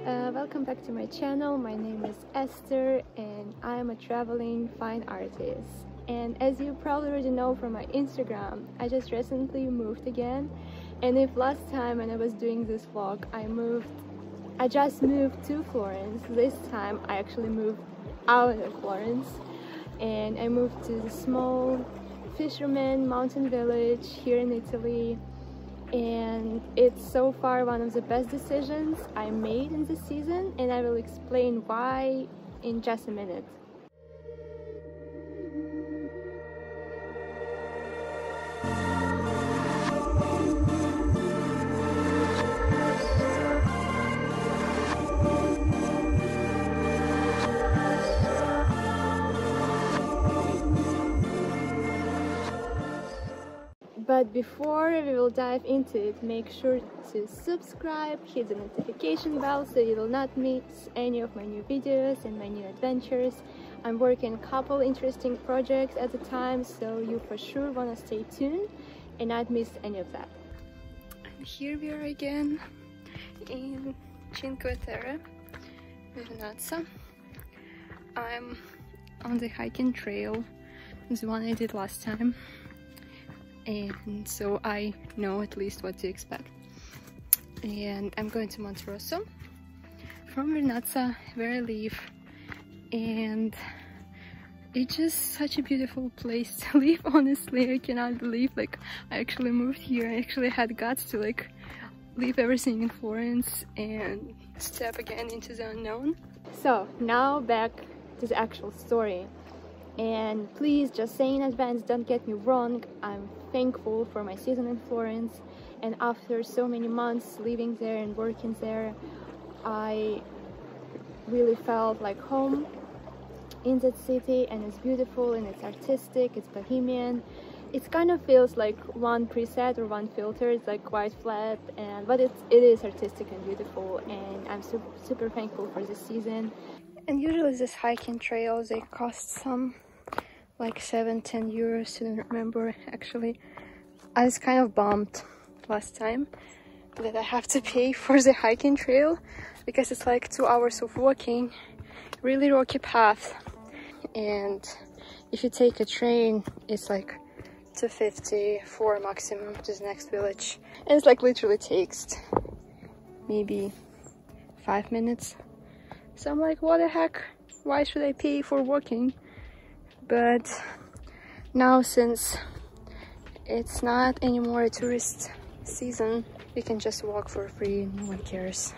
Welcome back to my channel. My name is Esther and I'm a traveling fine artist. And as you probably already know from my Instagram, I just recently moved again. And if last time when I was doing this vlog I just moved to Florence, this time I actually moved out of Florence and I moved to the small fisherman mountain village here in Italy. And it's so far one of the best decisions I made in this season, and I will explain why in just a minute. But before we will dive into it, make sure to subscribe, hit the notification bell so you will not miss any of my new videos and my new adventures. I'm working a couple interesting projects at the time, so you for sure want to stay tuned and not miss any of that. And here we are again in Cinque Terre, Florence. I'm on the hiking trail, the one I did last time. And so I know at least what to expect. And I'm going to Monterosso from Vernazza, where I live, and it's just such a beautiful place to live. Honestly, I cannot believe like I actually moved here. I actually had guts to like leave everything in Florence and step again into the unknown. So now back to the actual story. And please, just say in advance, don't get me wrong, I'm thankful for my season in Florence, and after so many months living there and working there, I really felt like home in that city, and it's beautiful and it's artistic, it's bohemian. It kind of feels like one preset or one filter, it's like quite flat, but it is artistic and beautiful, and I'm super thankful for this season. And usually these hiking trails, they cost some like 7-10 euros, I don't remember actually. I was kind of bummed last time that I have to pay for the hiking trail because it's like 2 hours of walking, really rocky path, and if you take a train it's like 250 for maximum to the next village, and it's like literally takes maybe 5 minutes. So I'm like, what the heck, why should I pay for walking? But now, since it's not anymore a tourist season, we can just walk for free, no one cares.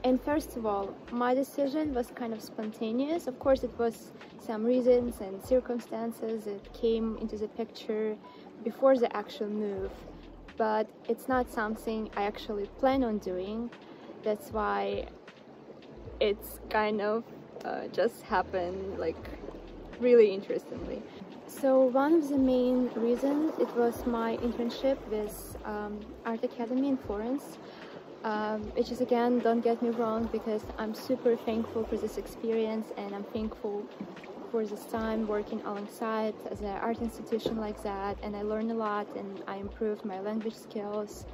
And first of all, my decision was kind of spontaneous. Of course, it was some reasons and circumstances that came into the picture before the actual move. But it's not something I actually plan on doing. That's why it's kind of just happened like really interestingly. So one of the main reasons, it was my internship with Art Academy in Florence, which is, again, don't get me wrong, because I'm super thankful for this experience and I'm thankful for this time working alongside the art institution like that, and I learned a lot and I improved my language skills,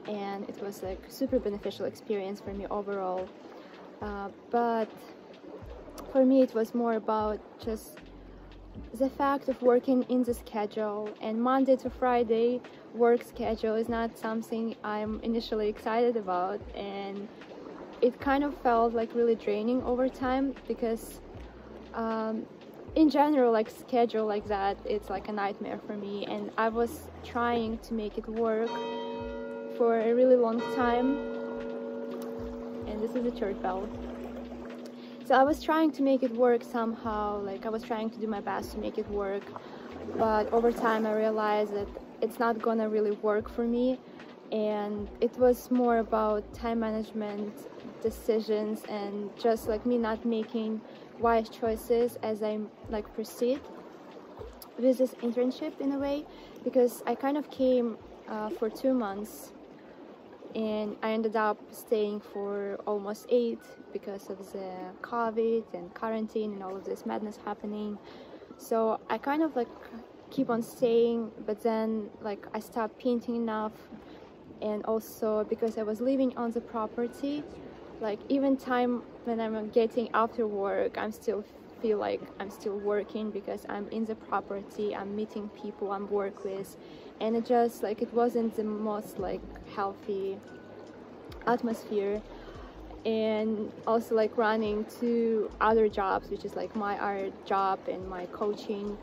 and it was like super beneficial experience for me overall. But for me it was more about just the fact of working in the schedule, and Monday to Friday work schedule is not something I'm initially excited about, and it kind of felt like really draining over time because in general, like schedule like that, it's like a nightmare for me, and I was trying to make it work for a really long time. And this is a church bell. So I was trying to make it work somehow, like I was trying to do my best to make it work, but over time I realized that it's not gonna really work for me, and it was more about time management, decisions, and just like me not making wise choices as I like proceed with this internship in a way, because I kind of came for 2 months and I ended up staying for almost 8 because of the COVID and quarantine and all of this madness happening. So I kind of like keep on staying, but then like I stopped painting enough, and also because I was living on the property, like even time when I'm getting after work, I'm still feel like I'm still working because I'm in the property, I'm meeting people I'm work with, and it just like it wasn't the most like healthy atmosphere. And also like running two other jobs, which is like my art job and my coaching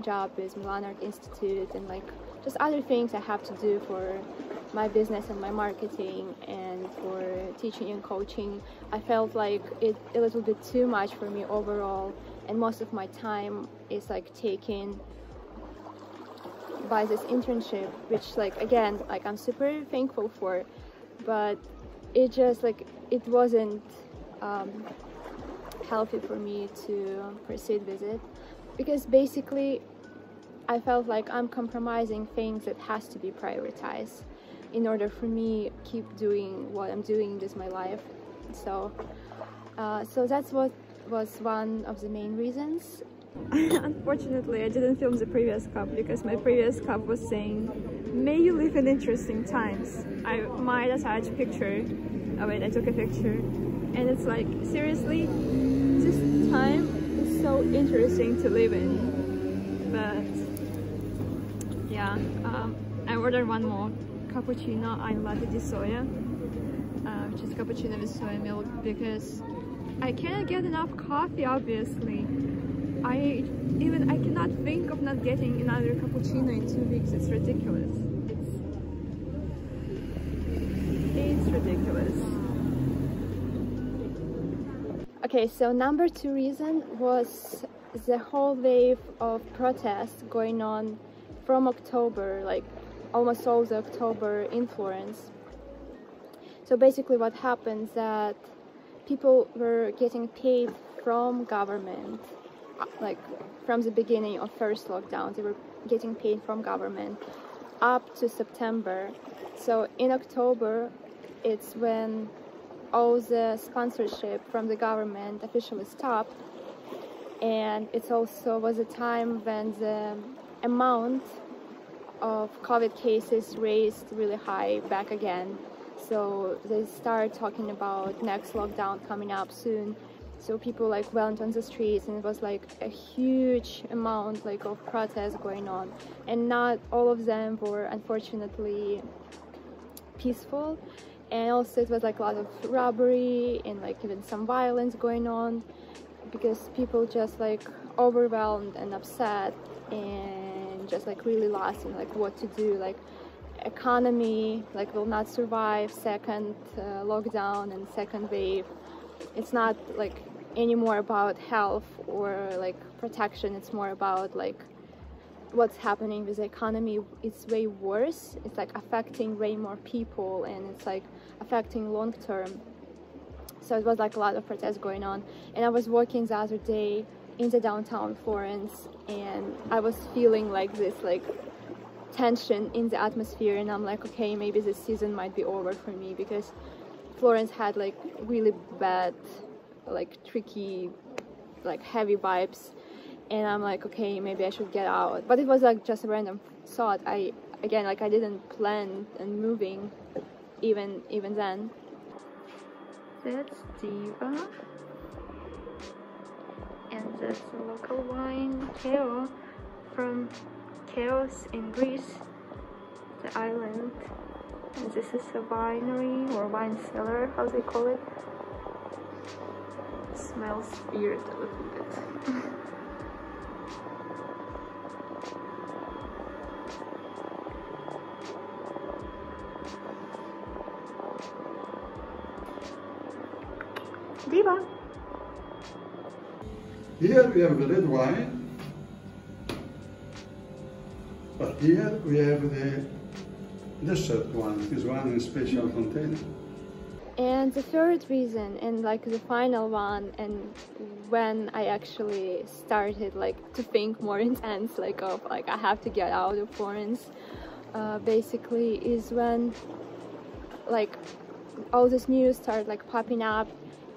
job with Milan Art Institute, and like just other things I have to do for my business and my marketing and for teaching and coaching. I felt like it a little bit too much for me overall, and most of my time is like taken by this internship, which like again like I'm super thankful for, but it just like it wasn't healthy for me to proceed with it, because basically I felt like I'm compromising things that has to be prioritized in order for me keep doing what I'm doing with my life. So that's what was one of the main reasons. Unfortunately, I didn't film the previous cup because my previous cup was saying, "May you live in interesting times." I might attach a picture. Oh wait, I took a picture, and it's like, seriously, this time is so interesting to live in. But yeah, I ordered one more cappuccino al latte di soia, which is cappuccino with soy milk, because I cannot get enough coffee, obviously. I cannot think of not getting another cappuccino in 2 weeks. It's ridiculous. It's ridiculous. Okay, so number 2 reason was the whole wave of protests going on from October, like almost all the October in Florence. So basically what happens that people were getting paid from government, like from the beginning of first lockdown, they were getting paid from government up to September. So in October, it's when all the sponsorship from the government officially stopped, and it also was a time when the amount of COVID cases raised really high back again. So they start talking about next lockdown coming up soon. So people like went on the streets, and it was like a huge amount like of protests going on, and not all of them were unfortunately peaceful. And also it was like a lot of robbery and like even some violence going on, because people just like overwhelmed and upset and just like really lost in like what to do. Like economy like will not survive second lockdown and second wave. It's not like anymore about health or like protection, it's more about like what's happening with the economy. It's way worse. It's like affecting way more people, and it's like affecting long term. So it was like a lot of protests going on, and I was walking the other day in the downtown Florence, and I was feeling like this like tension in the atmosphere, and I'm like, okay, maybe this season might be over for me, because Florence had like really bad, like tricky, like heavy vibes, and I'm like, okay, maybe I should get out. But it was like just a random thought. I didn't plan on moving even then. That's Diva, and that's a local wine, Keo, from Chaos in Greece, the island. And this is a winery or wine cellar, how they call it. Smells weird a little bit. Diva! Here we have the red wine, but here we have the dessert one. This one in special container. And the third reason, and like the final one, and when I actually started like to think more intense, like of like I have to get out of Florence, basically is when like all this news started like popping up,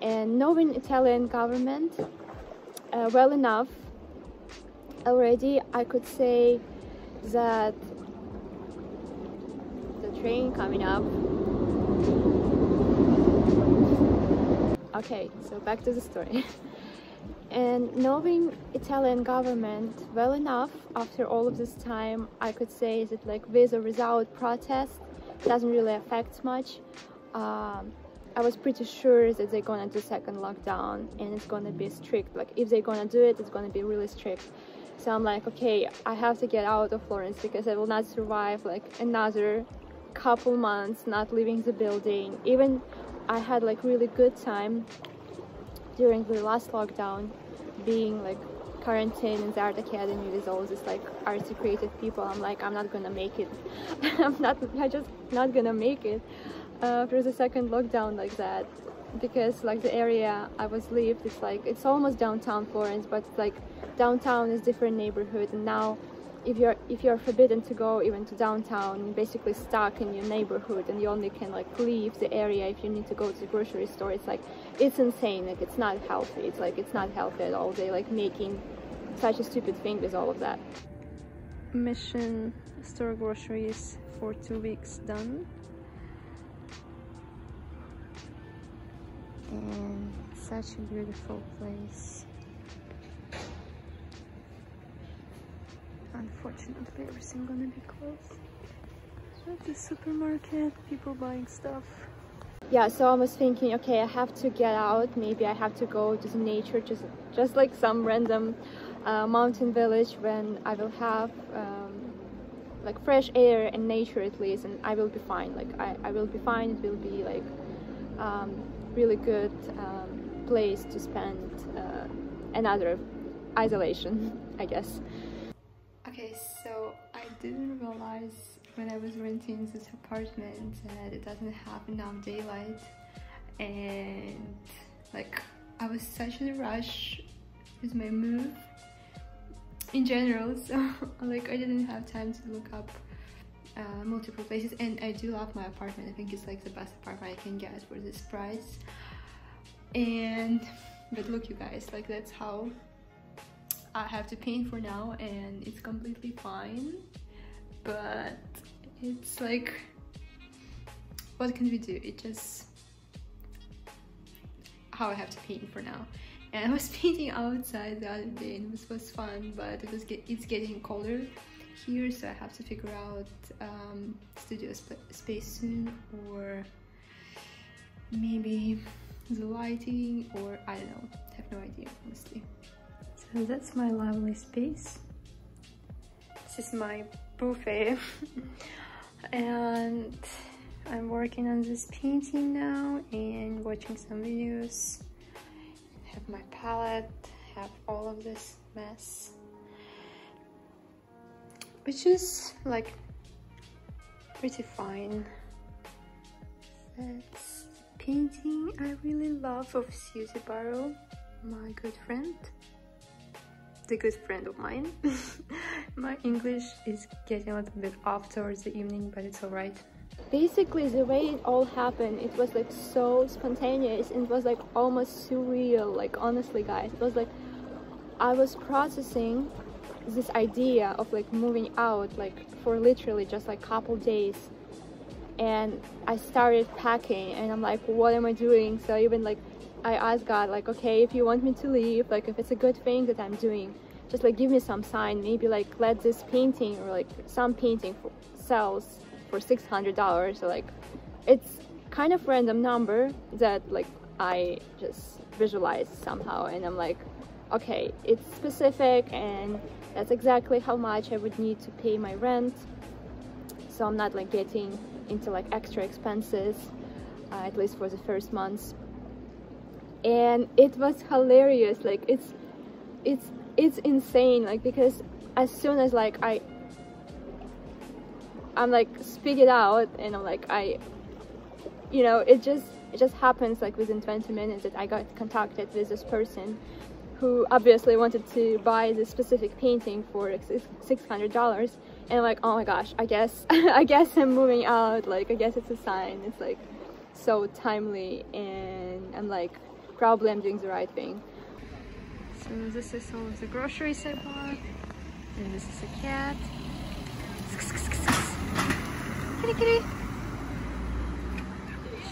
and knowing Italian government well enough, already. I could say that the train coming up. Okay, so back to the story. And knowing Italian government well enough after all of this time, I could say that like with or without protest doesn't really affect much. I was pretty sure that they're gonna do second lockdown and it's gonna be strict. Like if they're gonna do it, it's gonna be really strict. So I'm like, okay, I have to get out of Florence because I will not survive like another couple months not leaving the building. Even I had like really good time during the last lockdown, being like quarantined in the art academy with all this like artsy creative people. I'm like, I'm not gonna make it. I'm just not gonna make it for the second lockdown like that, because like the area I was lived, it's like it's almost downtown Florence, but like downtown is different neighborhood, and now if you're forbidden to go even to downtown, you're basically stuck in your neighborhood and you only can like leave the area if you need to go to the grocery store. It's like, it's insane. Like it's not healthy. It's like it's not healthy at all. They like making such a stupid thing with all of that. Mission store groceries for 2 weeks done. And such a beautiful place. Unfortunately, everything gonna be closed. At the supermarket, people buying stuff. Yeah, so I was thinking, okay, I have to get out. Maybe I have to go to the nature, just like some random mountain village when I will have like fresh air and nature at least, and I will be fine. Like I will be fine. It will be like really good place to spend another isolation, I guess. Okay, so I didn't realize when I was renting this apartment that it doesn't have enough daylight, and like I was such in a rush with my move in general, so like I didn't have time to look up multiple places. And I do love my apartment. I think it's like the best apartment I can get for this price. But look, you guys, like that's how I have to paint for now, and it's completely fine. But it's like, what can we do? It's just how I have to paint for now. And I was painting outside the other day and this was fun, but it's getting colder here, so I have to figure out studio space soon, or maybe the lighting, or I don't know, I have no idea honestly. So that's my lovely space. This is my buffet and I'm working on this painting now and watching some videos. Have my palette, have all of this mess, which is like pretty fine. That's painting I really love of Susie Barrow, my good friend, the good friend of mine. My English is getting a little bit off towards the evening, but it's alright. Basically, the way it all happened, it was like so spontaneous and it was like almost surreal. Like honestly, guys, it was like I was processing this idea of like moving out like for literally just like couple days, and I started packing and I'm like, what am I doing? So even like I asked God, like, okay, if you want me to leave, like if it's a good thing that I'm doing, just like give me some sign. Maybe like let this painting or like some painting sells for $600, so like it's kind of random number that like I just visualized somehow, and I'm like, okay, it's specific and that's exactly how much I would need to pay my rent, so I'm not like getting into like extra expenses, at least for the first months. And it was hilarious. Like it's insane, like because as soon as like I'm like speak it out and I'm like you know, it just happens like within 20 minutes that I got contacted with this person who obviously wanted to buy this specific painting for $600, and I'm like, oh my gosh, I guess I'm moving out. Like I guess it's a sign. It's like so timely, and I'm like, probably I'm doing the right thing. So this is all of the groceries I bought. And this is a cat. Kitty, kitty.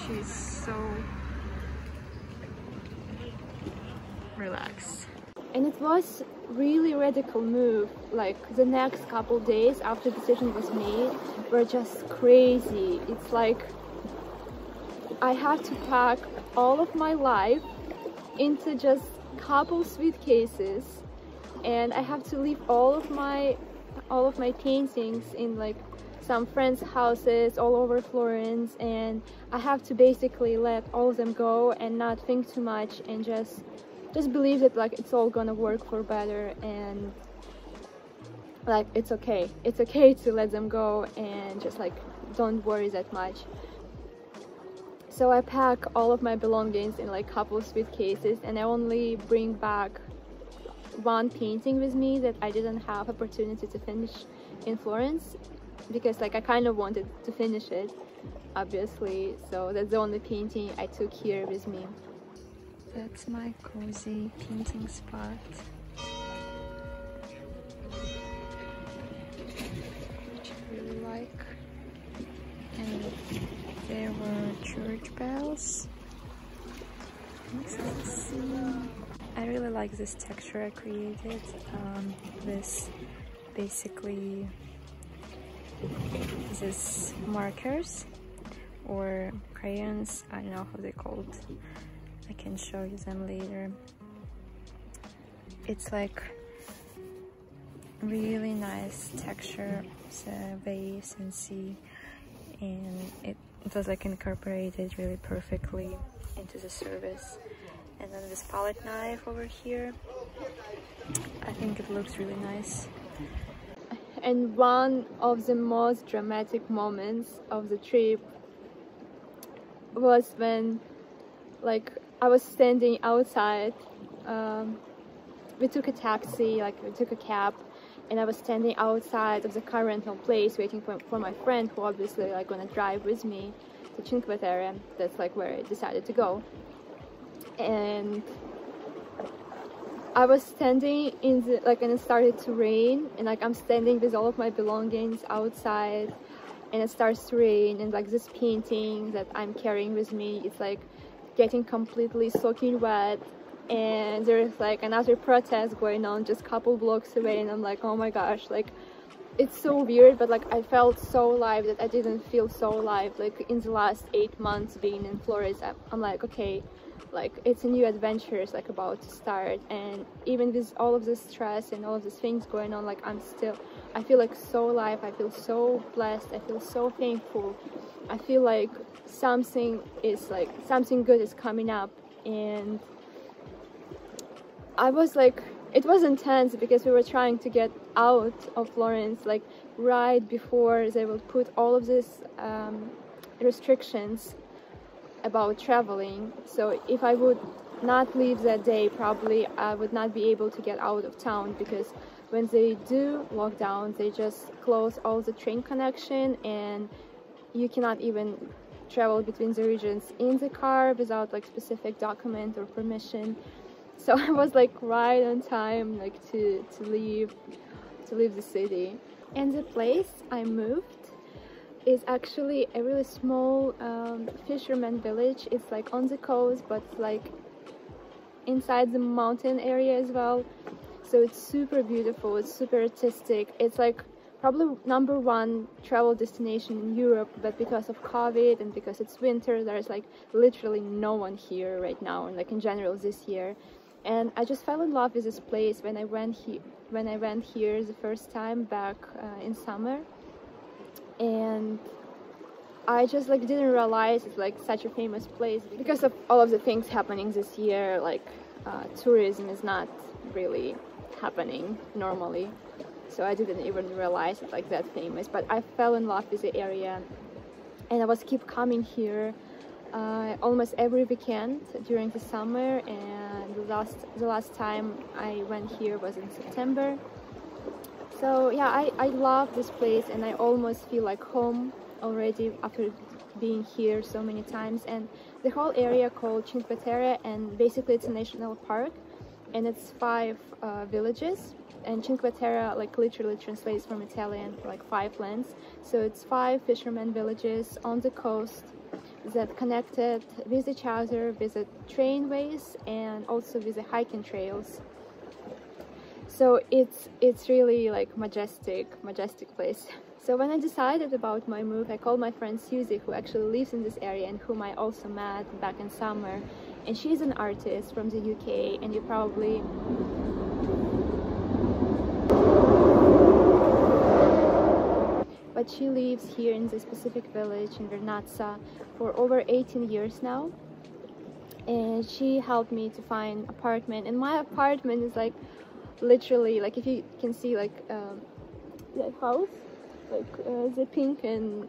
She's so relaxed. And it was really radical move. Like the next couple days after the decision was made were just crazy. It's like I have to pack all of my life into just couple suitcases, and I have to leave all of my paintings in like some friends' houses all over Florence, and I have to basically let all of them go and not think too much and just believe that like it's all gonna work for better, and like it's okay to let them go and just like don't worry that much. So I pack all of my belongings in like couple suitcases, and I only bring back one painting with me that I didn't have opportunity to finish in Florence, because like I kind of wanted to finish it, obviously. So that's the only painting I took here with me. That's my cozy painting spot, which I really like. And there were church bells. I really like this texture I created. This basically this markers or crayons, I don't know how they're called. I can show you them later. It's like really nice texture, the waves and sea, and it was like incorporated really perfectly into the service. And then this palette knife over here, I think it looks really nice. And one of the most dramatic moments of the trip was when like I was standing outside. We took a taxi, like we took a cab, and I was standing outside of the car rental place waiting for my friend, who obviously like gonna drive with me to Cinque Terre. That's like where I decided to go. And I was standing in the like, and it started to rain, and like I'm standing with all of my belongings outside, and it starts to rain, and like this painting that I'm carrying with me, it's like getting completely soaking wet, and there's like another protest going on just a couple blocks away, and I'm like, oh my gosh, like it's so weird, but like I felt so alive that I didn't feel so alive like in the last 8 months being in Florence. I'm like, okay, like it's a new adventure is like about to start, and even with all of this stress and all of these things going on, like I feel like so alive. I feel so blessed. I feel so thankful. I feel like something good is coming up. And I was like, it was intense because we were trying to get out of Florence like right before they will put all of these restrictions about traveling. So if I would not leave that day, probably I would not be able to get out of town, because when they do lock down, they just close all the train connection, and you cannot even travel between the regions in the car without like specific document or permission. So I was like right on time, like to leave the city. And the place I moved is actually a really small fisherman village. It's like on the coast, but like inside the mountain area as well. So it's super beautiful, it's super artistic. It's like probably #1 travel destination in Europe, but because of COVID and because it's winter, there's like literally no one here right now, and like in general this year. And I just fell in love with this place when I went here the first time back in summer. And I just like didn't realize it's like such a famous place because of all of the things happening this year. Like tourism is not really happening normally, so I didn't even realize it's like that famous. But I fell in love with the area, and I was keep coming here almost every weekend during the summer. And the last time I went here was in September. So yeah, I love this place, and I almost feel like home already after being here so many times. And the whole area called Cinque Terre, and basically it's a national park, and it's 5 villages. And Cinque Terre like literally translates from Italian like 5 lands. So it's 5 fishermen villages on the coast that connected with each other with the trainways and also with the hiking trails. So it's really like majestic place. So when I decided about my move, I called my friend Susie, who actually lives in this area and whom I also met back in summer. And she's an artist from the UK, and you probably but she lives here in this specific village in Vernazza for over 18 years now. And she helped me to find an apartment, and my apartment is like literally, like if you can see like that house, like the pink and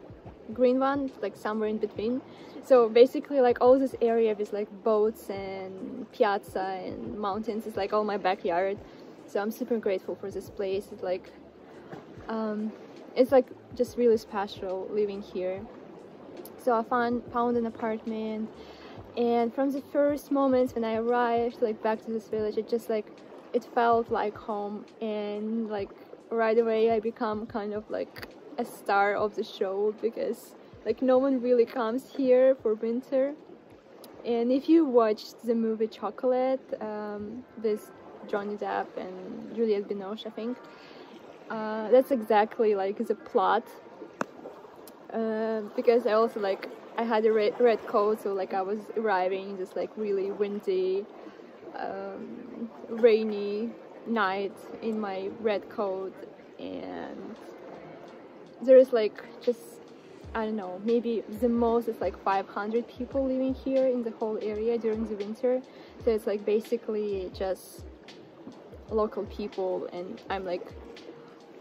green one, like somewhere in between. So basically like all this area with like boats and piazza and mountains is like all my backyard. So I'm super grateful for this place. It's like just really special living here. So I found an apartment, and from the first moments when I arrived like back to this village, it felt like home, and like right away I become kind of like a star of the show, because like no one really comes here for winter. And if you watched the movie Chocolate, with Johnny Depp and Juliette Binoche, I think, that's exactly like the plot, because I also like I had a red coat, so like I was arriving just like really windy, rainy night in my red coat, and there's like just, I don't know, maybe the most is like 500 people living here in the whole area during the winter. So it's like basically just local people, and I'm like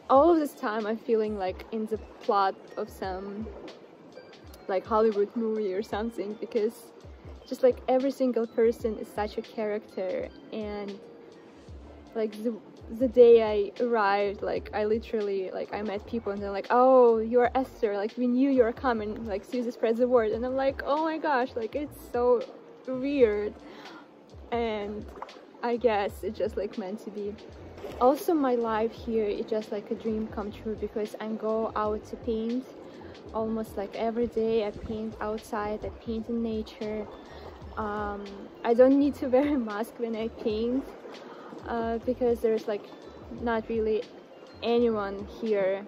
all of this time I'm feeling like in the plot of some like Hollywood movie or something, because just like every single person is such a character. And like the day I arrived, like I literally like I met people and they're like, oh, you're Esther, like we knew you were coming, like Susie spread the word. And I'm like, oh my gosh, like it's so weird, and I guess it's just like meant to be. Also my life here is just like a dream come true, because I go out to paint almost like every day. I paint outside, I paint in nature. I don't need to wear a mask when I paint, because there's like not really anyone here,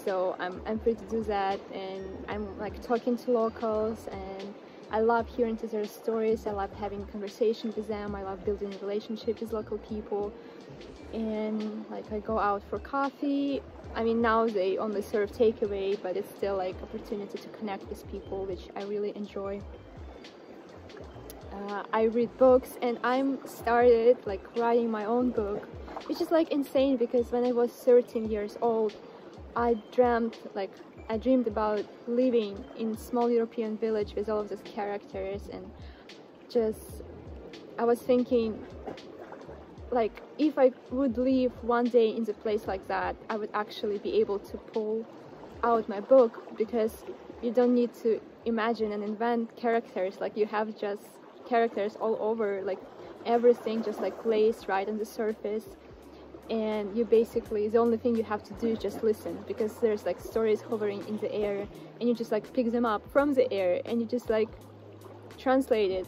so I'm free to do that. And I'm like talking to locals, and I love hearing to their stories. I love having conversations with them. I love building relationships with local people. And like I go out for coffee. I mean, now they only serve takeaway, but it's still like opportunity to connect with people, which I really enjoy. I read books, and I'm started like writing my own book, which is like insane, because when I was 13 years old, I dreamed about living in small European village with all of these characters, and just I was thinking, like if I would live one day in the place like that, I would actually be able to pull out my book, because you don't need to imagine and invent characters. Like you have just characters all over, like everything just like lays right on the surface, and you basically, the only thing you have to do is just listen, because there's like stories hovering in the air, and you just like pick them up from the air and you just like translate it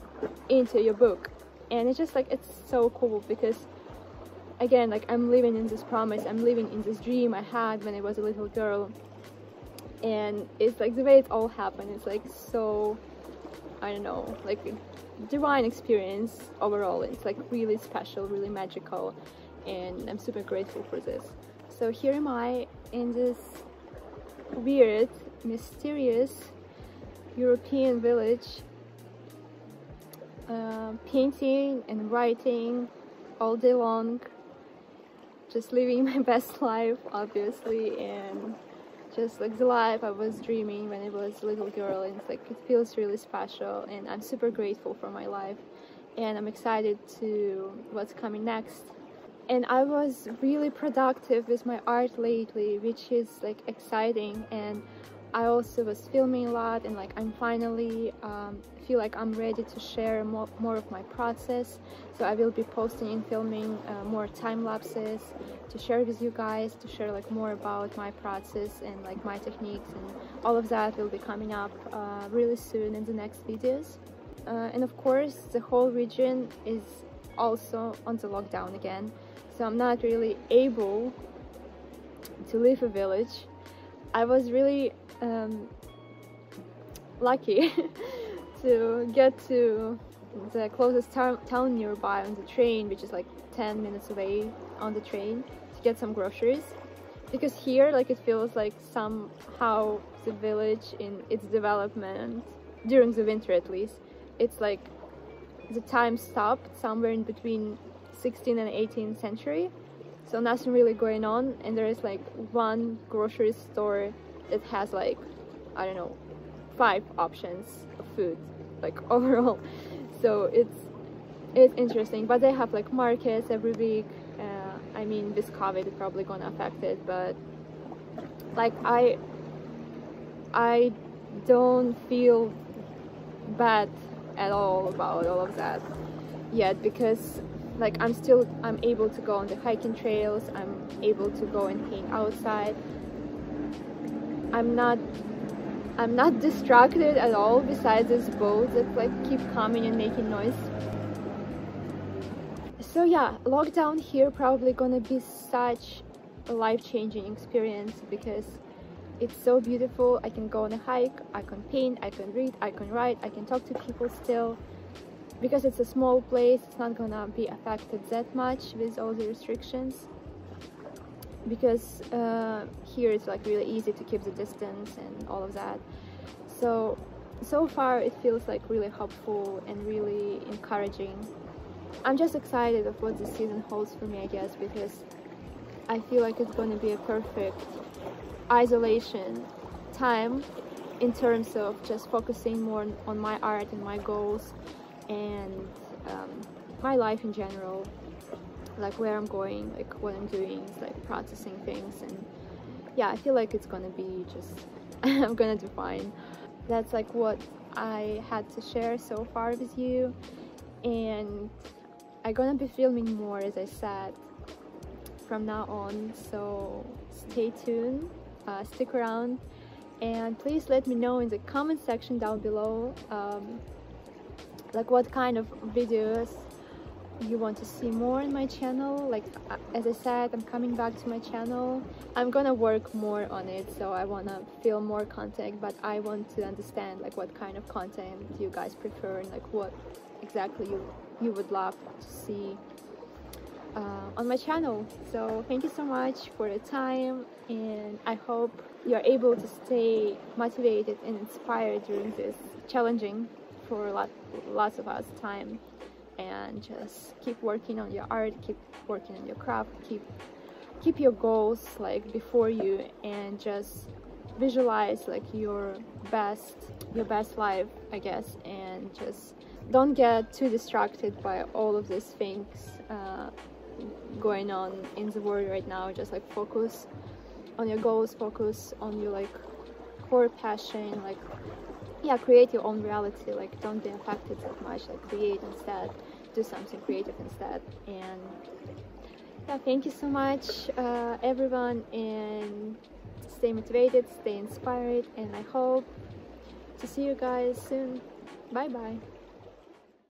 into your book. And it's just like, it's so cool, because again, like I'm living in this promise, I'm living in this dream I had when I was a little girl, and it's like the way it all happened, it's like so, I don't know, like a divine experience overall. It's like really special, really magical, and I'm super grateful for this. So here am I in this weird, mysterious European village, painting and writing all day long, just living my best life, obviously, and just like the life I was dreaming when I was a little girl. And it's like, it feels really special, and I'm super grateful for my life, and I'm excited to what's coming next. And I was really productive with my art lately, which is like exciting, and I also was filming a lot, and like I'm finally feel like I'm ready to share more of my process. So I will be posting and filming more time lapses to share with you guys, to share like more about my process and like my techniques, and all of that will be coming up really soon in the next videos. And of course, the whole region is also on the lockdown again, so I'm not really able to leave a village. I was really lucky to get to the closest town nearby on the train, which is like 10 minutes away on the train, to get some groceries, because here like it feels like somehow the village in its development during the winter, at least, it's like the time stopped somewhere in between 16th and 18th century, so nothing really going on, and there is like one grocery store that has like, I don't know, 5 options of food like overall. So it's interesting, but they have like markets every week. I mean, with COVID it's probably gonna affect it, but like I don't feel bad at all about all of that yet, because like I'm able to go on the hiking trails, I'm able to go and paint outside. I'm not distracted at all, besides this boat that like keep coming and making noise. So yeah, lockdown here probably gonna be such a life-changing experience, because it's so beautiful. I can go on a hike, I can paint, I can read, I can write, I can talk to people still. Because it's a small place, it's not gonna be affected that much with all the restrictions, because here it's like really easy to keep the distance and all of that. So far it feels like really helpful and really encouraging. I'm just excited of what the season holds for me, I guess, because I feel like it's going to be a perfect isolation time in terms of just focusing more on my art and my goals, and my life in general, like where I'm going, like what I'm doing, like processing things. And yeah, I feel like it's gonna be just I'm gonna do fine. That's like what I had to share so far with you, and I'm gonna be filming more, as I said, from now on. So stay tuned, stick around, and please let me know in the comment section down below like what kind of videos you want to see more in my channel. Like as I said, I'm coming back to my channel. I'm gonna work more on it, so I want to film more content, but I want to understand like what kind of content you guys prefer, and like what exactly you would love to see on my channel. So thank you so much for your time, and I hope you're able to stay motivated and inspired during this challenging for lots of us time, and just keep working on your art, keep working on your craft, keep your goals like before you, and just visualize like your best life, I guess, and just don't get too distracted by all of these things going on in the world right now. Just like focus on your goals, focus on your like core passion, like yeah, create your own reality. Like don't be affected that much, like create instead, do something creative instead. And yeah, thank you so much everyone, and stay motivated, stay inspired, and I hope to see you guys soon. Bye bye.